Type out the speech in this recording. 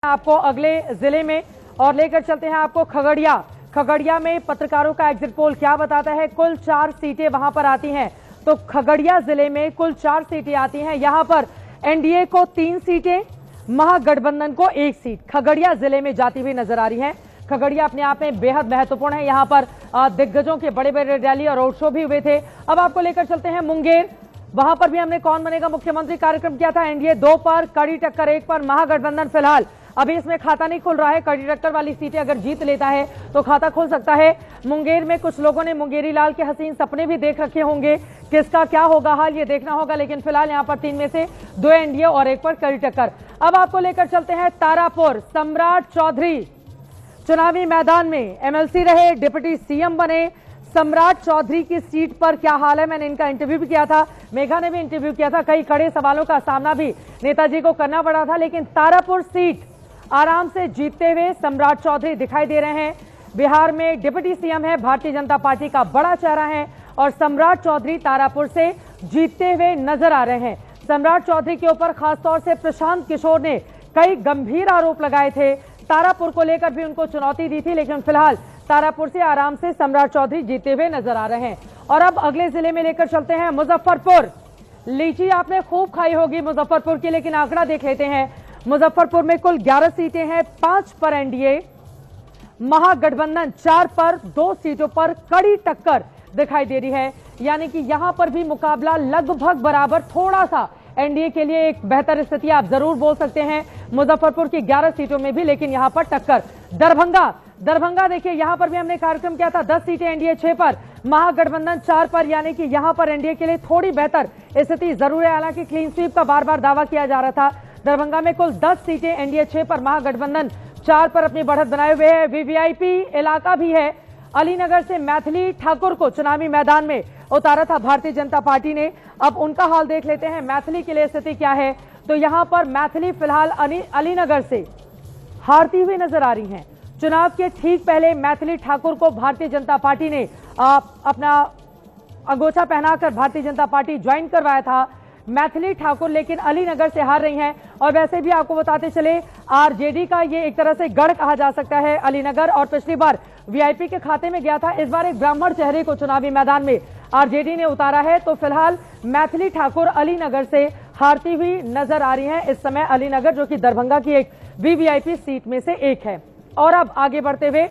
आपको अगले जिले में और लेकर चलते हैं आपको खगड़िया में पत्रकारों का एग्जिट पोल क्या बताता है। कुल 4 सीटें वहां पर आती हैं, तो खगड़िया जिले में कुल 4 सीटें आती हैं। यहां पर एनडीए को 3 सीटें, महागठबंधन को 1 सीट खगड़िया जिले में जाती हुई नजर आ रही है। खगड़िया अपने आप में बेहद महत्वपूर्ण है। यहां पर दिग्गजों के बड़े बड़े रैली और रोड शो भी हुए थे। अब आपको लेकर चलते हैं मुंगेर। वहां पर भी हमने कौन बनेगा मुख्यमंत्री कार्यक्रम किया था। एनडीए 2 पर, कड़ी टक्कर 1 पर, महागठबंधन फिलहाल अभी इसमें खाता नहीं खुल रहा है। कड़ी टक्कर वाली सीटें अगर जीत लेता है तो खाता खुल सकता है। मुंगेर में कुछ लोगों ने मुंगेरी लाल के हसीन सपने भी देख रखे होंगे, किसका क्या होगा हाल ये देखना होगा। लेकिन फिलहाल यहां पर 3 में से 2 एनडीए और 1 पर कड़ी टक्कर। अब आपको लेकर चलते हैं तारापुर। सम्राट चौधरी चुनावी मैदान में एमएलसी रहे, डिप्टी सीएम बने। सम्राट चौधरी की सीट पर क्या हाल है, मैंने इनका इंटरव्यू भी किया था, मेघा ने भी इंटरव्यू किया था। कई कड़े सवालों का सामना भी नेताजी को करना पड़ा था, लेकिन तारापुर सीट आराम से जीतते हुए सम्राट चौधरी दिखाई दे रहे हैं। बिहार में डिप्टी सीएम है, भारतीय जनता पार्टी का बड़ा चेहरा है और सम्राट चौधरी तारापुर से जीतते हुए नजर आ रहे हैं। सम्राट चौधरी के ऊपर खासतौर से प्रशांत किशोर ने कई गंभीर आरोप लगाए थे। तारापुर को लेकर भी उनको चुनौती दी थी, लेकिन फिलहाल तारापुर से आराम से सम्राट चौधरी जीते हुए नजर आ रहे हैं। और अब अगले जिले में लेकर चलते हैं मुजफ्फरपुर। लीची आपने खूब खाई होगी मुजफ्फरपुर की, लेकिन आंकड़ा देख लेते हैं। मुजफ्फरपुर में कुल 11 सीटें हैं, 5 पर एनडीए, महागठबंधन 4 पर, 2 सीटों पर कड़ी टक्कर दिखाई दे रही है। यानी कि यहां पर भी मुकाबला लगभग बराबर, थोड़ा सा एनडीए के लिए एक बेहतर स्थिति आप जरूर बोल सकते हैं मुजफ्फरपुर की 11 सीटों में भी, लेकिन यहां पर टक्कर। दरभंगा देखिए, यहां पर भी हमने कार्यक्रम किया था। 10 सीटें एनडीए 6 पर, महागठबंधन 4 पर, यानी कि यहां पर एनडीए के लिए थोड़ी बेहतर स्थिति जरूर है। हालांकि क्लीन स्वीप का बार बार दावा किया जा रहा था। दरभंगा में कुल 10 सीटें एनडीए 6 पर, महागठबंधन 4 पर अपनी बढ़त बनाए हुए है। वीवीआईपी इलाका भी है। अलीनगर से मैथिली ठाकुर को चुनावी मैदान में उतारा था भारतीय जनता पार्टी ने। अब उनका हाल देख लेते हैं, मैथिली के लिए स्थिति क्या है। तो यहां पर मैथिली फिलहाल अलीनगर से हारती हुई नजर आ रही हैं। चुनाव के ठीक पहले मैथिली ठाकुर को भारतीय जनता पार्टी ने अपना अंगोछा पहनाकर भारतीय जनता पार्टी ज्वाइन करवाया था। मैथिली ठाकुर लेकिन अलीनगर से हार रही हैं। और वैसे भी आपको बताते चले, आरजेडी का ये एक तरह से गढ़ कहा जा सकता है अलीनगर, और पिछली बार वीआईपी के खाते में गया था। इस बार एक ब्राह्मण चेहरे को चुनावी मैदान में आरजेडी ने उतारा है। तो फिलहाल मैथिली ठाकुर अलीनगर से हारती हुई नजर आ रही है इस समय। अलीनगर जो कि दरभंगा की एक वीवीआईपी सीट में से एक है। और अब आगे बढ़ते हुए